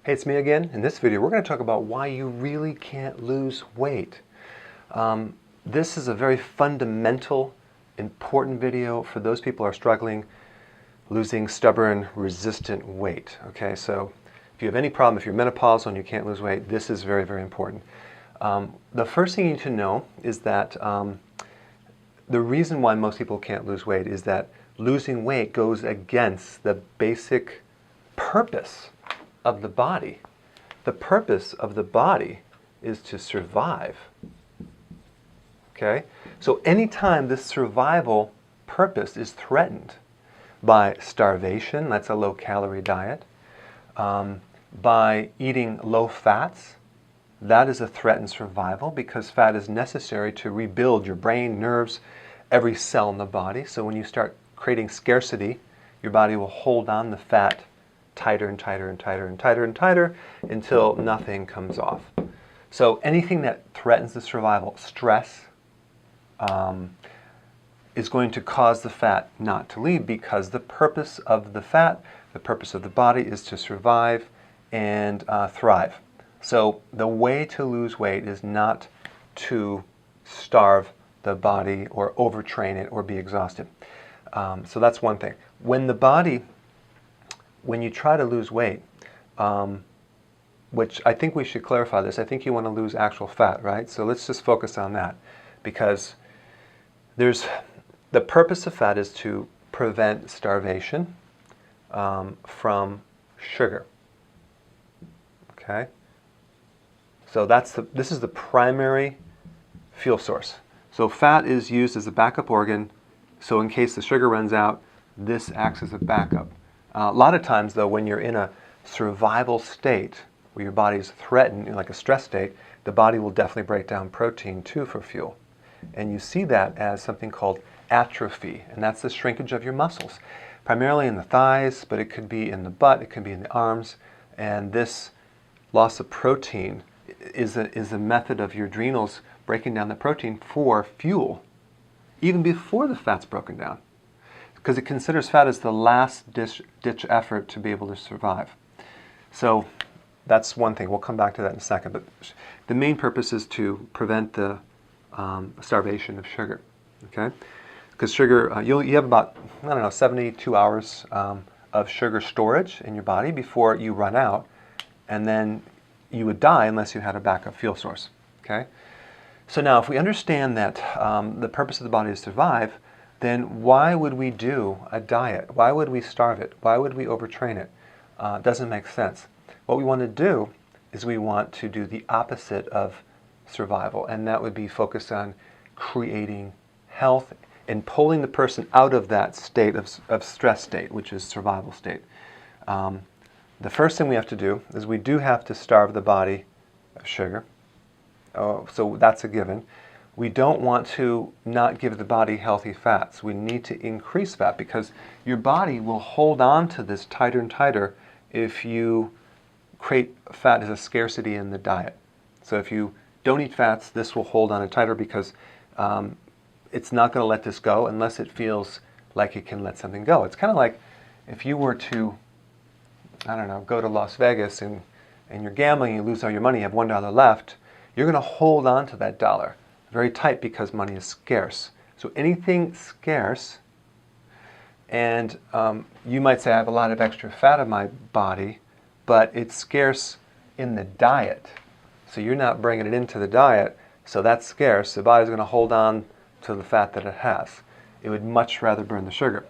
Hey, it's me again. In this video, we're going to talk about why you really can't lose weight. This is a very fundamental, important video for those people who are struggling losing stubborn, resistant weight. Okay, so if you have any problem, if you're menopausal and you can't lose weight, this is very, very important. The first thing you need to know is that the reason why most people can't lose weight is that losing weight goes against the basic purpose of the body. The purpose of the body is to survive. Okay? So anytime this survival purpose is threatened by starvation, that's a low-calorie diet, by eating low fats, that is a threatened survival because fat is necessary to rebuild your brain, nerves, every cell in the body. So when you start creating scarcity, your body will hold on the fat tighter and tighter and tighter and tighter and tighter until nothing comes off. So anything that threatens the survival, stress, is going to cause the fat not to leave because the purpose of the fat, the purpose of the body is to survive and thrive. So the way to lose weight is not to starve the body or overtrain it or be exhausted. So that's one thing. When you try to lose weight, which I think we should clarify this, I think you want to lose actual fat, right? So let's just focus on that because the purpose of fat is to prevent starvation from sugar. Okay? So this is the primary fuel source. So fat is used as a backup organ, so in case the sugar runs out, this acts as a backup. A lot of times, though, when you're in a survival state, where your body is threatened, like a stress state, the body will definitely break down protein, too, for fuel. And you see that as something called atrophy, and that's the shrinkage of your muscles, primarily in the thighs, but it could be in the butt, it could be in the arms, and this loss of protein is a method of your adrenals breaking down the protein for fuel, even before the fat's broken down, because it considers fat as the last ditch effort to be able to survive. So that's one thing. We'll come back to that in a second. But the main purpose is to prevent the starvation of sugar. Okay? Because sugar, you have about, 72 hours of sugar storage in your body before you run out, and then you would die unless you had a backup fuel source. Okay? So now, if we understand that the purpose of the body is to survive, then why would we do a diet? Why would we starve it? Why would we overtrain it? It doesn't make sense. What we want to do is we want to do the opposite of survival, and that would be focus on creating health and pulling the person out of that state of stress state, which is survival state. The first thing we have to do is we do have to starve the body of sugar. So that's a given. We don't want to not give the body healthy fats. We need to increase fat because your body will hold on to this tighter and tighter if you create fat as a scarcity in the diet. So if you don't eat fats, this will hold on it tighter because it's not going to let this go unless it feels like it can let something go. It's kind of like if you were to, go to Las Vegas and you're gambling, you lose all your money, you have $1 left, you're going to hold on to that dollar very tight because money is scarce. So anything scarce, and you might say I have a lot of extra fat in my body, but it's scarce in the diet. So you're not bringing it into the diet, so that's scarce. The body's going to hold on to the fat that it has. It would much rather burn the sugar.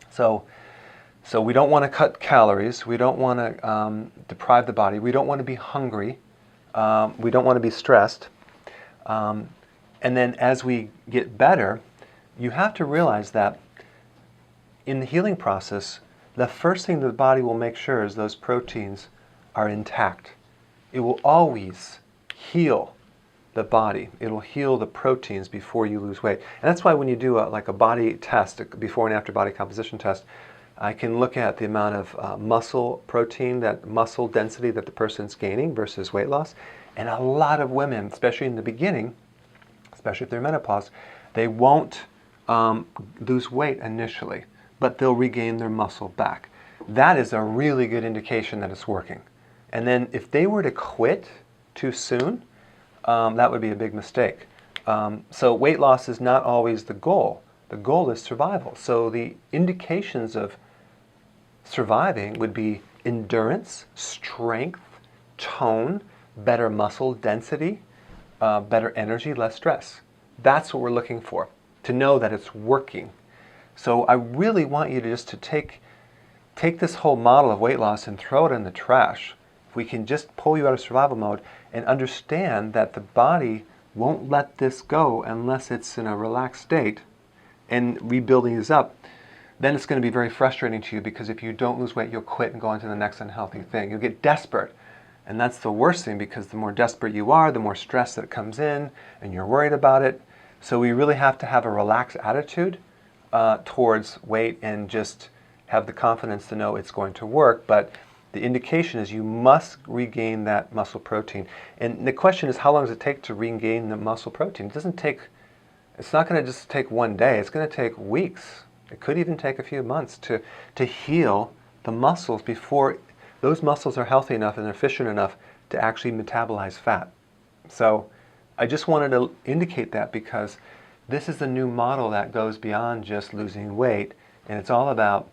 So we don't want to cut calories. We don't want to deprive the body. We don't want to be hungry. We don't want to be stressed. And then as we get better, you have to realize that in the healing process, the first thing the body will make sure is those proteins are intact. It will always heal the body. It'll heal the proteins before you lose weight. And that's why when you do a body test, a before and after body composition test, I can look at the amount of muscle protein, that muscle density that the person's gaining versus weight loss. And a lot of women, especially in the beginning, especially if they're menopause, they won't lose weight initially, but they'll regain their muscle back. That is a really good indication that it's working. And then if they were to quit too soon, that would be a big mistake. So weight loss is not always the goal. The goal is survival. So the indications of surviving would be endurance, strength, tone, better muscle density, better energy, less stress. That's what we're looking for, to know that it's working. So I really want you to just to take this whole model of weight loss and throw it in the trash. If we can just pull you out of survival mode and understand that the body won't let this go unless it's in a relaxed state and rebuilding this up, then it's going to be very frustrating to you, because if you don't lose weight, you'll quit and go on to the next unhealthy thing. You'll get desperate. And that's the worst thing, because the more desperate you are, the more stress that comes in and you're worried about it. So we really have to have a relaxed attitude towards weight and just have the confidence to know it's going to work. But the indication is you must regain that muscle protein. And the question is, how long does it take to regain the muscle protein? It's not going to just take one day. It's going to take weeks. It could even take a few months to heal the muscles before those muscles are healthy enough and efficient enough to actually metabolize fat. So I just wanted to indicate that, because this is a new model that goes beyond just losing weight, and it's all about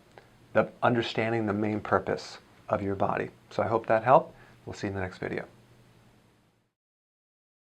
understanding the main purpose of your body. So I hope that helped. We'll see you in the next video.